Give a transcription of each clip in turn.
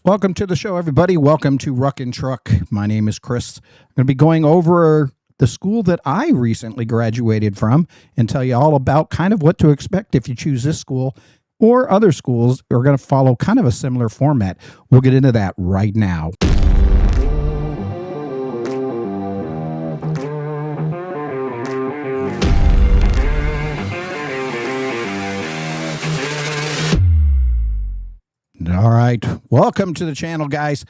Welcome to the show, everybody. Welcome to Ruck and Truck. My name is Chris. I'm going to be going over the school that I recently graduated from and tell you all about kind of what to expect if you choose this school or other schools are going to follow kind of a similar format. We'll get into that right now. All right. Welcome to the channel, guys.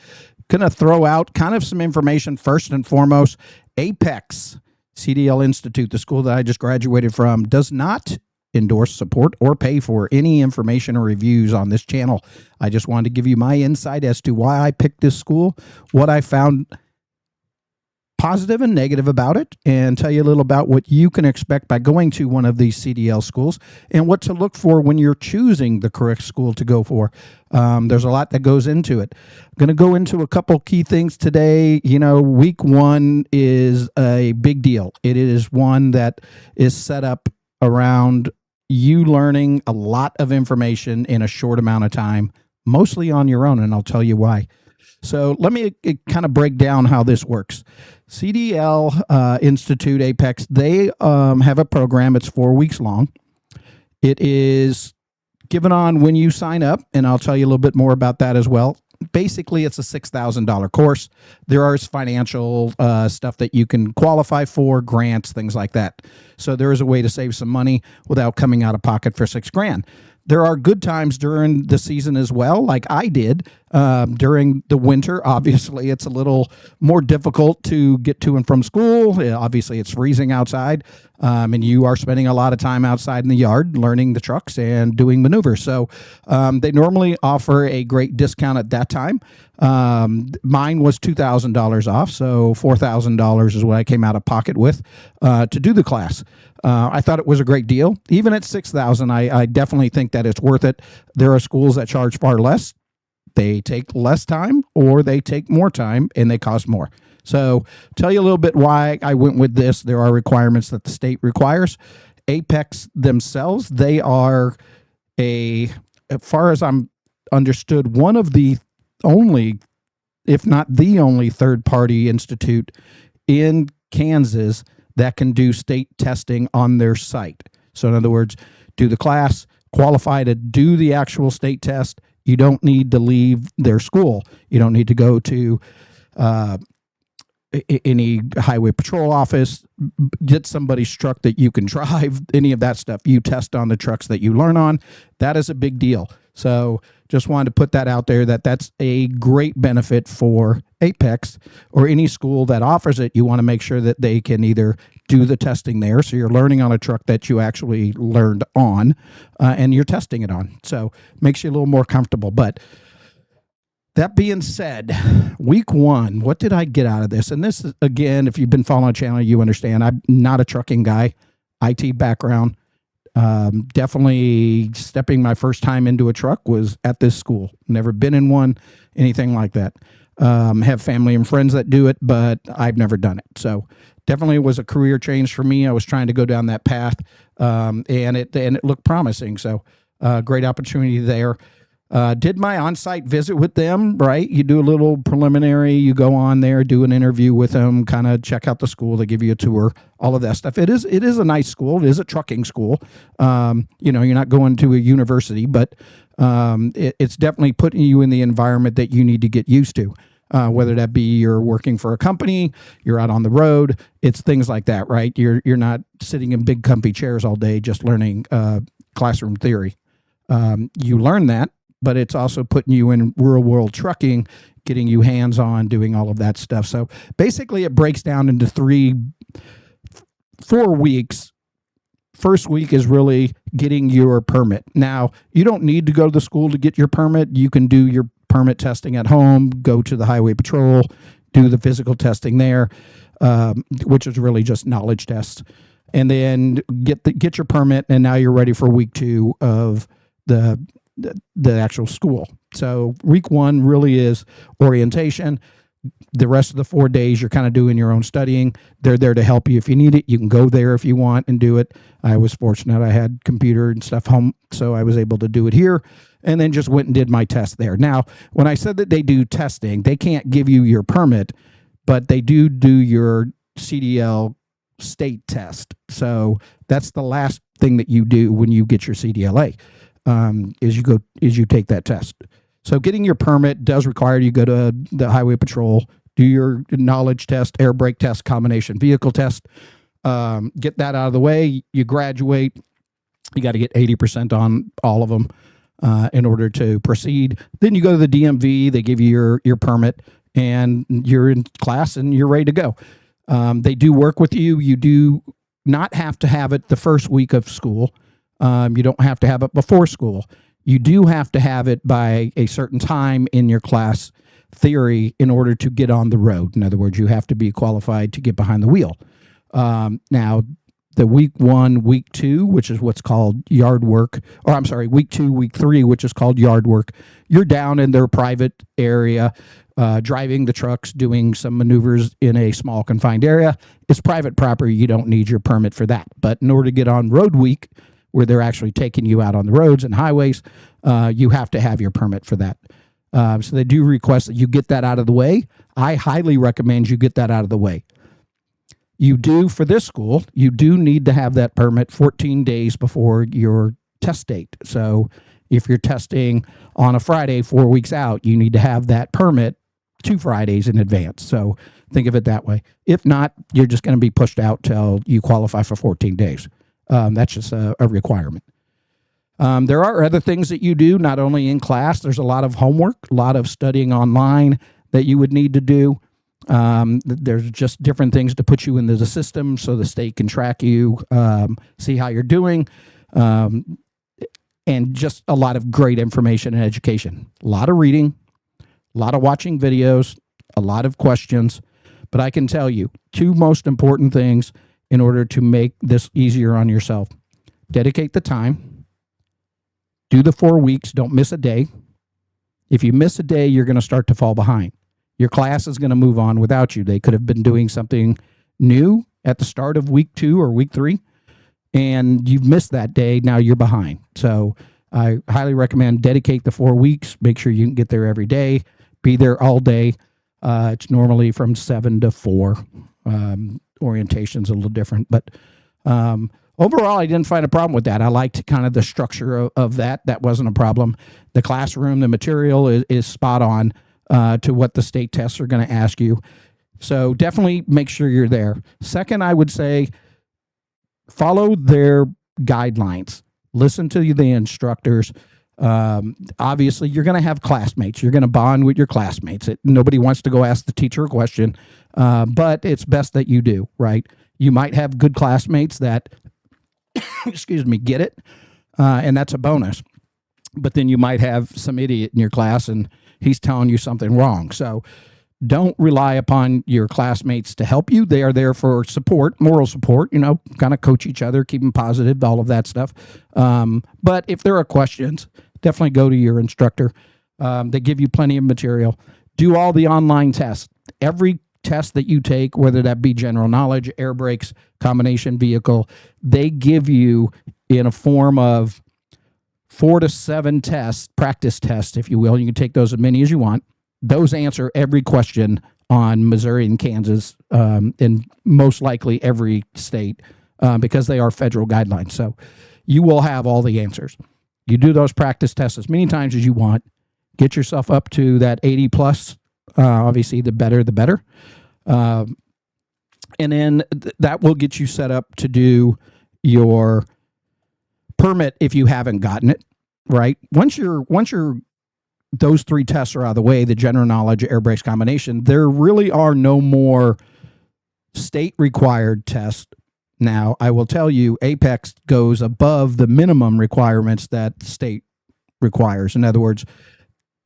Going to throw out kind of some information first and foremost. Apex CDL Institute, the school that I just graduated from, does not endorse, support, or pay for any information or reviews on this channel. I just wanted to give you my insight as to why I picked this school, what I found positive and negative about it, and tell you a little about what you can expect by going to one of these CDL schools and what to look for when you're choosing the correct school to go for. There's a lot that goes into it. I'm going to go into a couple key things today. You know, week one is a big deal. It is one that is set up around you learning a lot of information in a short amount of time, mostly on your own, and I'll tell you why. So let me kind of break down how this works. CDL Institute, Apex, they have a program. It's 4 weeks long. It is given on when you sign up, and I'll tell you a little bit more about that as well. Basically, it's a $6,000 course. There is financial stuff that you can qualify for, grants, things like that. So there is a way to save some money without coming out of pocket for $6,000. There are good times during the season as well, like I did during the winter. Obviously, it's a little more difficult to get to and from school. Obviously, it's freezing outside, and you are spending a lot of time outside in the yard learning the trucks and doing maneuvers. So they normally offer a great discount at that time. Mine was $2,000 off, so $4,000 is what I came out of pocket with to do the class. I thought it was a great deal. Even at $6,000, I definitely think that it's worth it. There are schools that charge far less. They take less time, or they take more time, and they cost more. So tell you a little bit why I went with this. There are requirements that the state requires. Apex themselves, they are as far as I'm understood, one of the only, if not the only, third-party institute in Kansas that can do state testing on their site. So in other words, do the class, qualify to do the actual state test. You don't need to leave their school. You don't need to go to any highway patrol office, get somebody's truck that you can drive, any of that stuff. You test on the trucks that you learn on. That is a big deal. So just wanted to put that out there, that's a great benefit for Apex or any school that offers it. You want to make sure that they can either do the testing there, so you're learning on a truck that you actually learned on, and you're testing it on. So makes you a little more comfortable. But that being said, week one, what did I get out of this? And this is, again, if you've been following the channel, you understand I'm not a trucking guy, IT background. Definitely stepping my first time into a truck was at this school. Never been in one, anything like that. Have family and friends that do it, but I've never done it. So definitely was a career change for me. I was trying to go down that path, and it looked promising. So great opportunity there. Did my on-site visit with them, right? You do a little preliminary, you go on there, do an interview with them, kind of check out the school. They give you a tour, all of that stuff. It is a nice school. It is a trucking school. You know, you're not going to a university, but it's definitely putting you in the environment that you need to get used to. Whether that be you're working for a company, you're out on the road, it's things like that, right? You're not sitting in big comfy chairs all day just learning classroom theory. You learn that, but it's also putting you in real world trucking, getting you hands-on, doing all of that stuff. So basically it breaks down into 4 weeks. First week is really getting your permit. Now, you don't need to go to the school to get your permit. You can do your permit testing at home, go to the highway patrol, do the physical testing there, which is really just knowledge tests. And then get your permit, and now you're ready for week 2 of the actual school. So week 1 really is orientation, The rest of the 4 days, you're kind of doing your own studying. They're there to help you if you need it. You can go there if you want and do it. I was fortunate. I had computer and stuff home, so I was able to do it here, and then just went and did my test there. Now, when I said that they do testing, they can't give you your permit, but they do your CDL state test. So that's the last thing that you do when you get your CDLA, is you take that test. So getting your permit does require you go to the highway patrol, do your knowledge test, air brake test, combination vehicle test, get that out of the way. You graduate. You got to get 80% on all of them in order to proceed. Then you go to the DMV. They give you your permit, and you're in class and you're ready to go. They do work with you. You do not have to have it the first week of school. You don't have to have it before school. You do have to have it by a certain time in your class theory in order to get on the road. In other words, you have to be qualified to get behind the wheel. Now, the week 1, week 2, which is what's called yard work, or I'm sorry, week 2, week 3, which is called yard work, you're down in their private area, driving the trucks, doing some maneuvers in a small confined area. It's private property. You don't need your permit for that. But in order to get on road week, where they're actually taking you out on the roads and highways, you have to have your permit for that. So they do request that you get that out of the way. I highly recommend you get that out of the way. You do, for this school, you do need to have that permit 14 days before your test date. So if you're testing on a Friday 4 weeks out, you need to have that permit 2 Fridays in advance. So think of it that way. If not, you're just going to be pushed out till you qualify for 14 days. That's just a requirement. There are other things that you do, not only in class. There's a lot of homework, a lot of studying online that you would need to do. There's just different things to put you into the system so the state can track you, see how you're doing, and just a lot of great information and education. A lot of reading, a lot of watching videos, a lot of questions. But I can tell you 2 most important things in order to make this easier on yourself. Dedicate the time. Do the 4 weeks. Don't miss a day. If you miss a day, you're going to start to fall behind. Your class is going to move on without you. They could have been doing something new at the start of week 2 or week 3, and you've missed that day. Now you're behind. So I highly recommend dedicate the 4 weeks. Make sure you can get there every day. Be there all day. It's normally from 7 to 4. Orientation's a little different, but overall, I didn't find a problem with that. I liked kind of the structure of that. That wasn't a problem. The classroom, the material is spot on to what the state tests are going to ask you. So definitely make sure you're there. Second, I would say follow their guidelines. Listen to the instructors. Obviously, you're going to have classmates. You're going to bond with your classmates. Nobody wants to go ask the teacher a question, but it's best that you do, right? You might have good classmates that, excuse me, get it, and that's a bonus. But then you might have some idiot in your class, and he's telling you something wrong. So don't rely upon your classmates to help you. They are there for support, moral support, kind of coach each other, keep them positive, all of that stuff. But if there are questions, definitely go to your instructor. They give you plenty of material. Do all the online tests. Every test that you take, whether that be general knowledge, air brakes, combination vehicle, they give you in a form of 4 to 7 tests, practice tests, if you will. You can take those as many as you want. Those answer every question on Missouri and Kansas, and most likely every state, because they are federal guidelines. So you will have all the answers. You do those practice tests as many times as you want. Get yourself up to that 80 plus. Obviously, the better, the better. And then that will get you set up to do your permit if you haven't gotten it, right? Once those 3 tests are out of the way, the general knowledge, air brakes combination, there really are no more state required tests. Now, I will tell you, Apex goes above the minimum requirements that the state requires. In other words,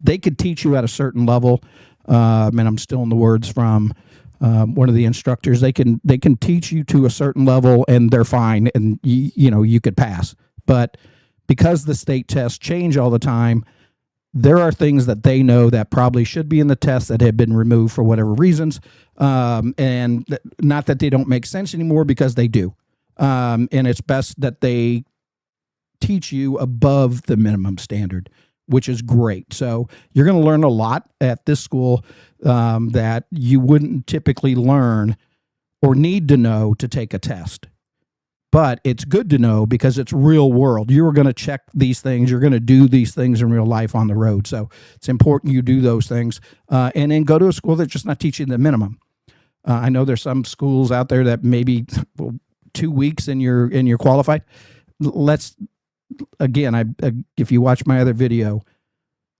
they could teach you at a certain level, and I'm stealing the words from one of the instructors. They can teach you to a certain level, and they're fine, and you could pass. But because the state tests change all the time, there are things that they know that probably should be in the test that have been removed for whatever reasons. And not that they don't make sense anymore, because they do. And it's best that they teach you above the minimum standard, which is great. So you're going to learn a lot at this school that you wouldn't typically learn or need to know to take a test. But it's good to know because it's real world. You're going to check these things. You're going to do these things in real life on the road. So it's important you do those things and then go to a school that's just not teaching the minimum. I know there's some schools out there that maybe 2 weeks and you're qualified. If you watch my other video,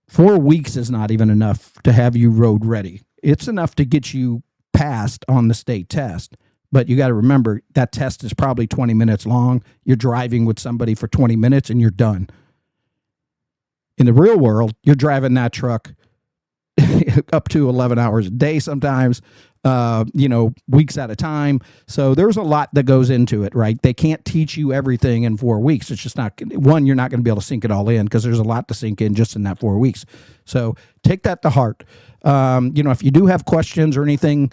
4 weeks is not even enough to have you road ready. It's enough to get you passed on the state test. But you got to remember that test is probably 20 minutes long. You're driving with somebody for 20 minutes and you're done. In the real world, you're driving that truck up to 11 hours a day sometimes, weeks at a time. So there's a lot that goes into it, right? They can't teach you everything in 4 weeks. It's just not, you're not going to be able to sink it all in because there's a lot to sink in just in that 4 weeks. So take that to heart. If you do have questions or anything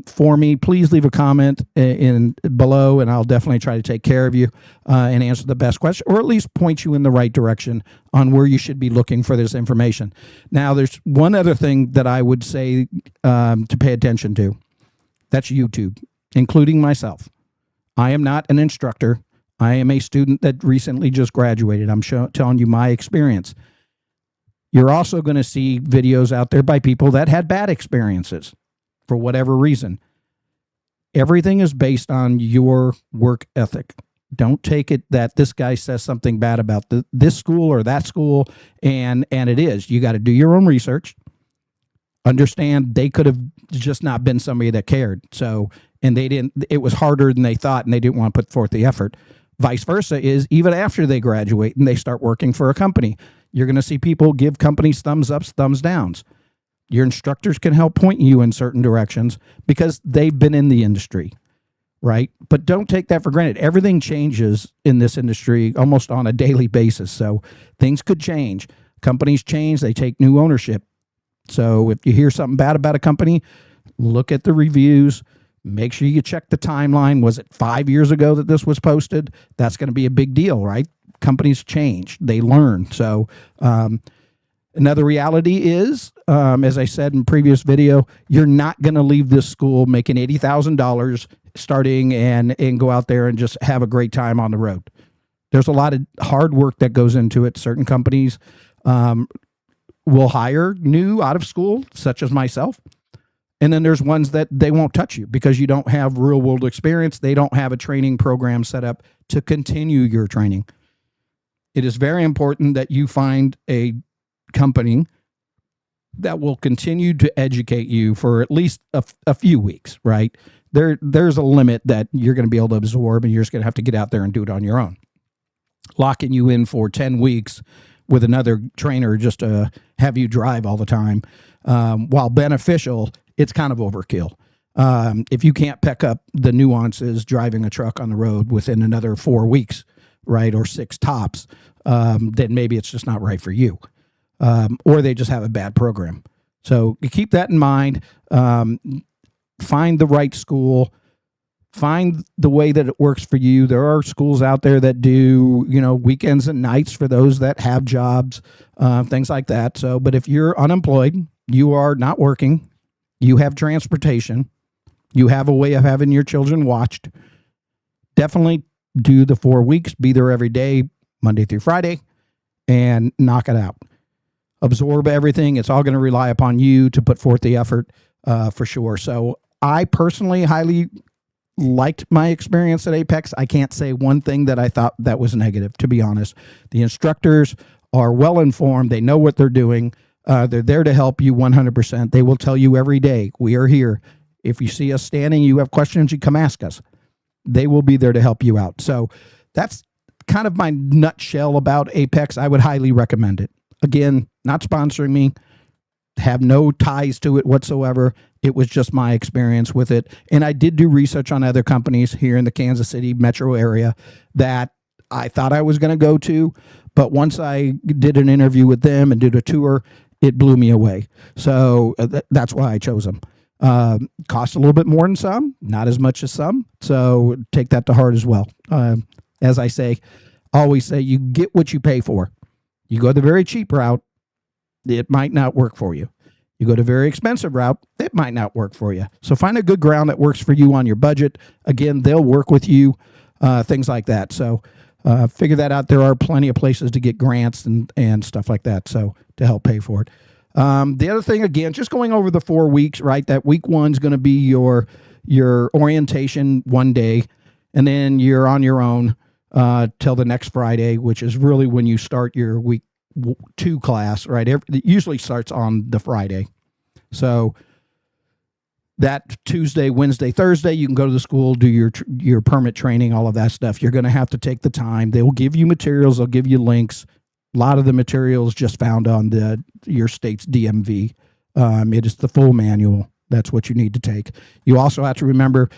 for me, please leave a comment in below, and I'll definitely try to take care of you and answer the best question, or at least point you in the right direction on where you should be looking for this information. Now, there's one other thing that I would say to pay attention to. That's YouTube, including myself. I am not an instructor. I am a student that recently just graduated. I'm telling you my experience. You're also going to see videos out there by people that had bad experiences for whatever reason. Everything is based on your work ethic. Don't take it that this guy says something bad about this school or that school, and it is. You got to do your own research. Understand they could have just not been somebody that cared. So, and they didn't. It was harder than they thought, and they didn't want to put forth the effort. Vice versa is even after they graduate and they start working for a company, you're going to see people give companies thumbs ups, thumbs downs. Your instructors can help point you in certain directions because they've been in the industry, right? But don't take that for granted. Everything changes in this industry almost on a daily basis. So things could change. Companies change. They take new ownership. So if you hear something bad about a company, look at the reviews. Make sure you check the timeline. Was it 5 years ago that this was posted? That's going to be a big deal, right? Companies change. They learn. So another reality is, as I said in previous video, you're not going to leave this school making $80,000 starting and go out there and just have a great time on the road. There's a lot of hard work that goes into it. Certain companies will hire new out of school, such as myself. And then there's ones that they won't touch you because you don't have real world experience. They don't have a training program set up to continue your training. It is very important that you find a company that will continue to educate you for at least a few weeks, right? There's a limit that you're going to be able to absorb, and you're just going to have to get out there and do it on your own. Locking you in for 10 weeks with another trainer just to have you drive all the time, while beneficial, it's kind of overkill. If you can't pick up the nuances driving a truck on the road within another 4 weeks, right, or 6 tops, then maybe it's just not right for you. Or they just have a bad program. So you keep that in mind. Find the right school. Find the way that it works for you. There are schools out there that do, weekends and nights for those that have jobs, things like that. So, but if you're unemployed, you are not working, you have transportation, you have a way of having your children watched, definitely do the 4 weeks, be there every day, Monday through Friday, and knock it out. Absorb everything. It's all going to rely upon you to put forth the effort for sure. So I personally highly liked my experience at Apex. I can't say one thing that I thought that was negative, to be honest. The instructors are well informed. They know what they're doing. They're there to help you 100%. They will tell you every day, we are here. If you see us standing, you have questions, you come ask us. They will be there to help you out. So that's kind of my nutshell about Apex. I would highly recommend it. Again, not sponsoring me, have no ties to it whatsoever. It was just my experience with it. And I did do research on other companies here in the Kansas City metro area that I thought I was going to go to, But once I did an interview with them and did a tour, it blew me away. So that's why I chose them. Cost a little bit more than some, not as much as some. So take that to heart as well. As I say, always say, you get what you pay for. You go the very cheap route, it might not work for you. You go to very expensive route, it might not work for you. So find a good ground that works for you on your budget. Again, they'll work with you, things like that. So figure that out. There are plenty of places to get grants and stuff like that, so to help pay for it. The other thing, again, just going over the 4 weeks, right? That week 1 is going to be your orientation one day, and then you're on your own till the next Friday, which is really when you start your week 2 class, right? It usually starts on the Friday. So that Tuesday, Wednesday, Thursday, you can go to the school, do your permit training, all of that stuff. You're going to have to take the time. They will give you materials. They'll give you links. A lot of the materials just found on your state's DMV. It is the full manual. That's what you need to take. You also have to remember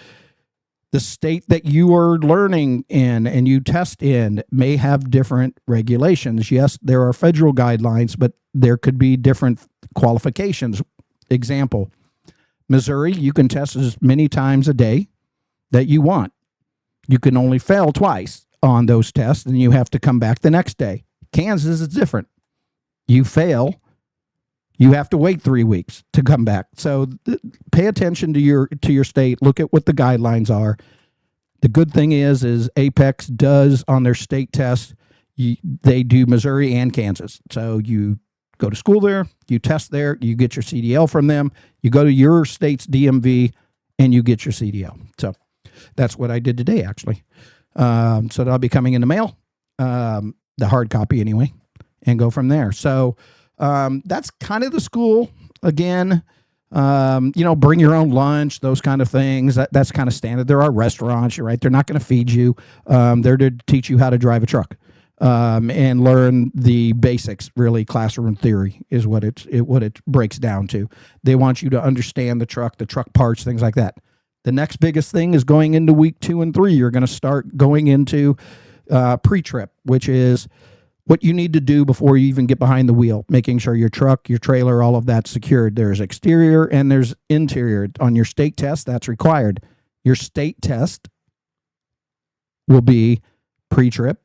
the state that you are learning in and you test in may have different regulations. Yes, there are federal guidelines, but there could be different qualifications. Example, Missouri, you can test as many times a day that you want. You can only fail twice on those tests, and you have to come back the next day. Kansas is different. You fail, you have to wait 3 weeks to come back. So pay attention to your state. Look at what the guidelines are. The good thing is Apex does on their state test. They do Missouri and Kansas. So you go to school there, you test there, you get your CDL from them. You go to your state's DMV and you get your CDL. So that's what I did today, actually. So that'll be coming in the mail, the hard copy anyway, and go from there. So that's kind of the school. Again, bring your own lunch, those kind of things. That's kind of standard. There are restaurants, you're right. They're not going to feed you. They're to teach you how to drive a truck and learn the basics. Really, classroom theory is what it breaks down to. They want you to understand the truck parts, things like that. The next biggest thing is going into week 2 and 3. You're going to start going into pre-trip, which is what you need to do before you even get behind the wheel, making sure your truck, your trailer, all of that's secured. There's exterior and there's interior. On your state test, that's required. Your state test will be pre-trip,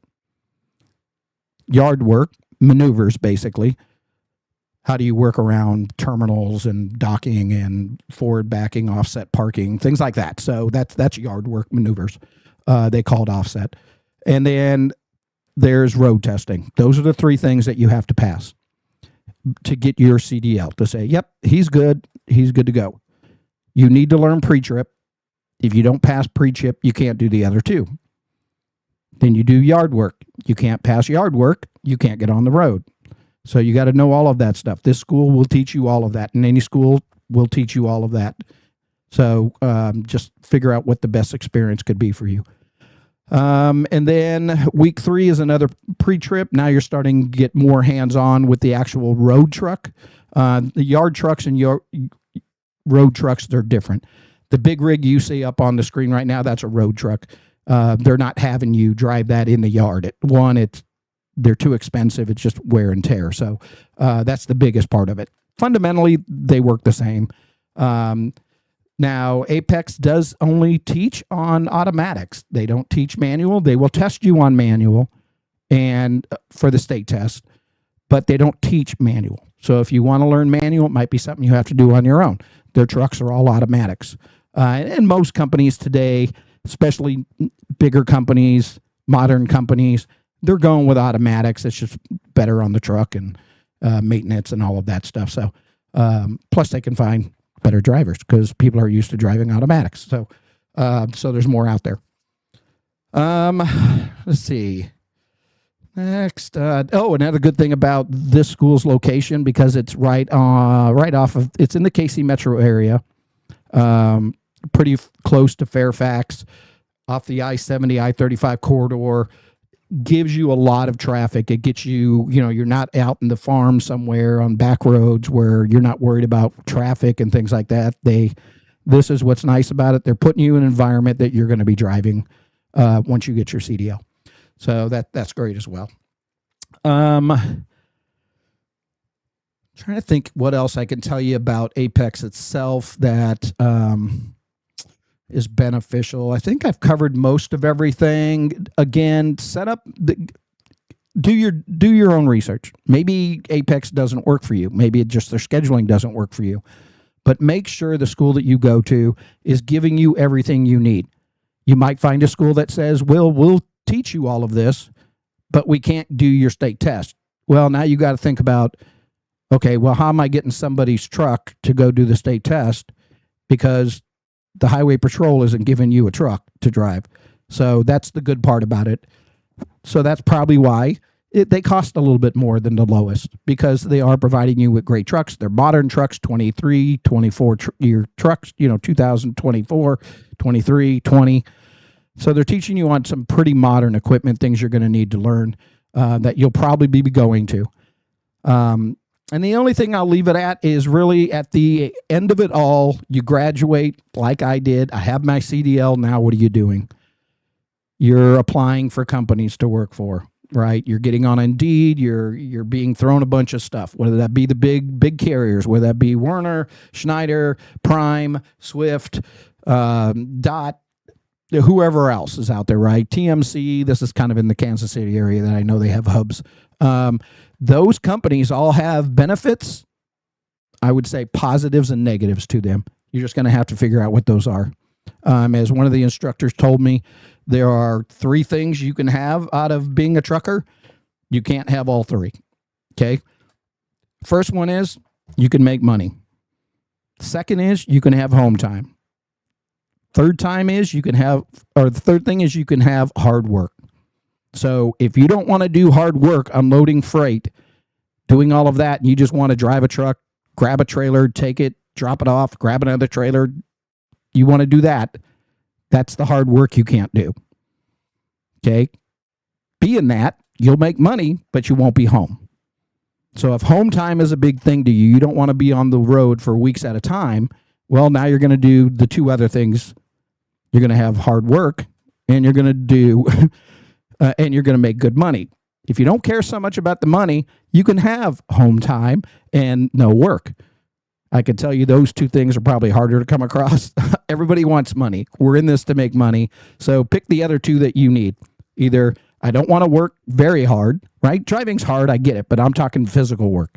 yard work, maneuvers, basically. How do you work around terminals and docking and forward backing, offset parking, things like that. So that's yard work maneuvers. They call it offset. And then there's road testing. Those are the 3 things that you have to pass to get your CDL, to say, yep, he's good to go. You need to learn pre-trip. If you don't pass pre-trip, you can't do the other 2. Then you do yard work. You can't pass yard work, you can't get on the road. So you got to know all of that stuff. This school will teach you all of that, and any school will teach you all of that. So just figure out what the best experience could be for you. And then week 3 is another pre-trip. Now you're starting to get more hands-on with the actual road truck. The yard trucks and your road trucks, they're different. The big rig you see up on the screen right now, that's a road truck. They're not having you drive that in the yard. They're too expensive. It's just wear and tear. So that's the biggest part of it. Fundamentally, they work the same. Now, Apex does only teach on automatics. They don't teach manual. They will test you on manual and for the state test, but they don't teach manual. So if you want to learn manual, it might be something you have to do on your own. Their trucks are all automatics. And most companies today, especially bigger companies, modern companies, they're going with automatics. It's just better on the truck and maintenance and all of that stuff. So plus they can find better drivers because people are used to driving automatics. So there's more out there. Let's see. Next. Another good thing about this school's location, because it's right off of, it's in the KC metro area, pretty close to Fairfax, off the I-70, I-35 corridor. Gives you a lot of traffic. It gets you, you're not out in the farm somewhere on back roads where you're not worried about traffic and things like that. This is what's nice about it. They're putting you in an environment that you're going to be driving once you get your CDL. So that's great as well. Trying to think what else I can tell you about Apex itself that is beneficial. I think I've covered most of everything. Again, do your own research. Maybe Apex doesn't work for you. Maybe it just their scheduling doesn't work for you. But make sure the school that you go to is giving you everything you need. You might find a school that says, we'll teach you all of this, but we can't do your state test. Well, now you got to think about, okay, well, how am I getting somebody's truck to go do the state test? Because the highway patrol isn't giving you a truck to drive. So that's the good part about it. So that's probably why they cost a little bit more than the lowest, because they are providing you with great trucks. They're modern trucks, 23, 24 year trucks, 2024, 23, 20. So they're teaching you on some pretty modern equipment, things you're going to need to learn that you'll probably be going to. And the only thing I'll leave it at is really at the end of it all, you graduate like I did. I have my CDL. Now what are you doing? You're applying for companies to work for, right? You're getting on Indeed. You're being thrown a bunch of stuff, whether that be the big carriers, whether that be Werner, Schneider, Prime, Swift, Dot, whoever else is out there, right? TMC, this is kind of in the Kansas City area that I know they have hubs. Those companies all have benefits, I would say positives and negatives to them. You're just going to have to figure out what those are. As one of the instructors told me, there are 3 things you can have out of being a trucker. You can't have all 3. Okay. First one is you can make money. Second is you can have home time. The third thing is you can have hard work. So if you don't want to do hard work unloading freight, doing all of that, and you just want to drive a truck, grab a trailer, take it, drop it off, grab another trailer, you want to do that, that's the hard work you can't do. Okay? Being that, you'll make money, but you won't be home. So if home time is a big thing to you, you don't want to be on the road for weeks at a time, well, now you're going to do the 2 other things. You're going to have hard work, and you're going to do... and you're going to make good money. If you don't care so much about the money, you can have home time and no work. I can tell you those 2 things are probably harder to come across. Everybody wants money. We're in this to make money. So pick the other 2 that you need. Either I don't want to work very hard, right? Driving's hard, I get it, but I'm talking physical work.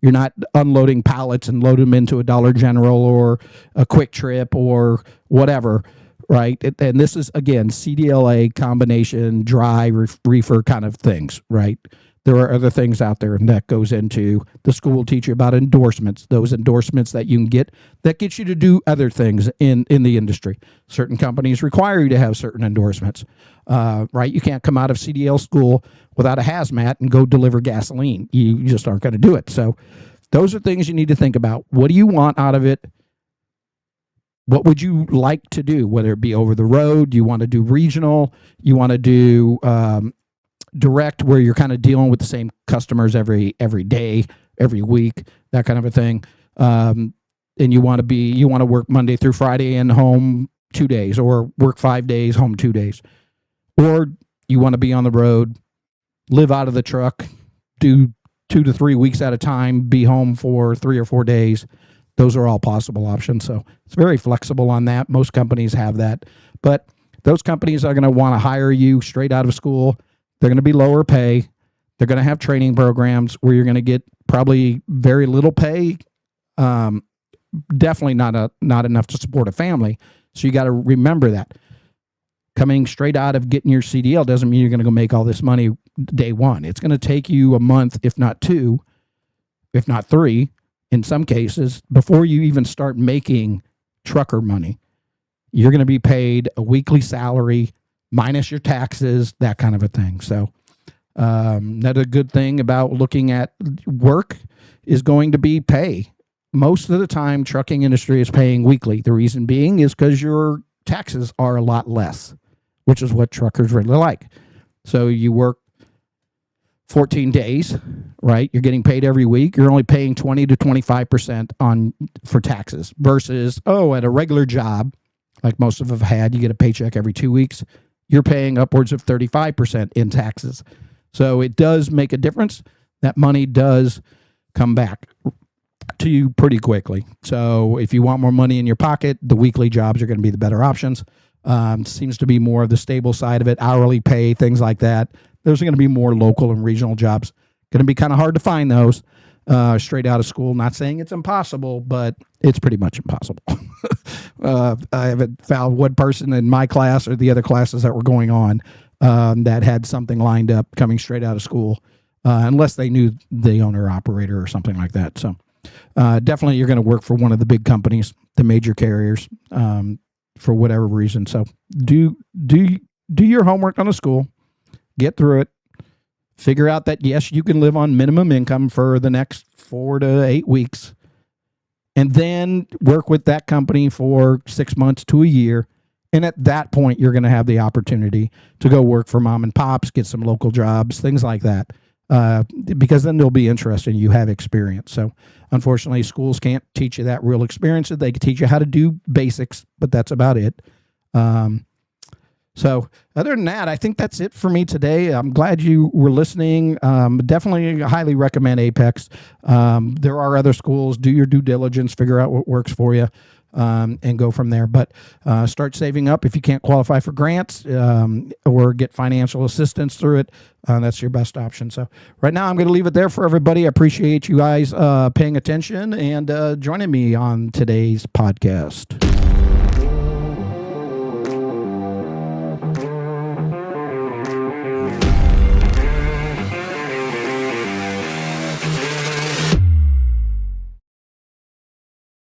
You're not unloading pallets and load them into a Dollar General or a Quick Trip or whatever. Right. And this is, again, CDLA combination, dry, reefer kind of things. Right. There are other things out there, and that goes into the school will teach you about endorsements, those endorsements that you can get that gets you to do other things in the industry. Certain companies require you to have certain endorsements. Right. You can't come out of CDL school without a hazmat and go deliver gasoline. You just aren't going to do it. So those are things you need to think about. What do you want out of it? What would you like to do, whether it be over the road? You want to do regional? You want to do direct, where you're kind of dealing with the same customers every day, every week, that kind of a thing. And you want to work Monday through Friday and home 2 days, or work 5 days, home 2 days. Or you want to be on the road, live out of the truck, do 2 to 3 weeks at a time, be home for 3 or 4 days. Those are all possible options. So it's very flexible on that. Most companies have that. But those companies are going to want to hire you straight out of school. They're going to be lower pay. They're going to have training programs where you're going to get probably very little pay. Definitely not enough to support a family. So you got to remember that. Coming straight out of getting your CDL doesn't mean you're going to go make all this money day one. It's going to take you a month, if not 2, if not 3, in some cases, before you even start making trucker money. You're going to be paid a weekly salary minus your taxes, that kind of a thing. So another good thing about looking at work is going to be pay. Most of the time, trucking industry is paying weekly. The reason being is because your taxes are a lot less, which is what truckers really like. So you work 14 days, right? You're getting paid every week. You're only paying 20 to 25% for taxes versus, at a regular job, like most of them have had, you get a paycheck every 2 weeks. You're paying upwards of 35% in taxes. So it does make a difference. That money does come back to you pretty quickly. So if you want more money in your pocket, the weekly jobs are going to be the better options. Seems to be more of the stable side of it, hourly pay, things like that. Those are going to be more local and regional jobs. Going to be kind of hard to find those straight out of school. Not saying it's impossible, but it's pretty much impossible. I haven't found one person in my class or the other classes that were going on that had something lined up coming straight out of school, unless they knew the owner operator or something like that. So definitely you're going to work for one of the big companies, the major carriers, for whatever reason. So do your homework on the school, get through it, figure out that, yes, you can live on minimum income for the next 4 to 8 weeks, and then work with that company for 6 months to a year. And at that point, you're going to have the opportunity to go work for mom and pops, get some local jobs, things like that, because then they'll be interested and you have experience. So unfortunately, schools can't teach you that real experience. They can teach you how to do basics, but that's about it. So other than that, I think that's it for me today. I'm glad you were listening. Definitely highly recommend Apex. There are other schools. Do your due diligence, figure out what works for you, and go from there. But start saving up if you can't qualify for grants or get financial assistance through it. That's your best option. So right now I'm going to leave it there for everybody. I appreciate you guys paying attention and joining me on today's podcast.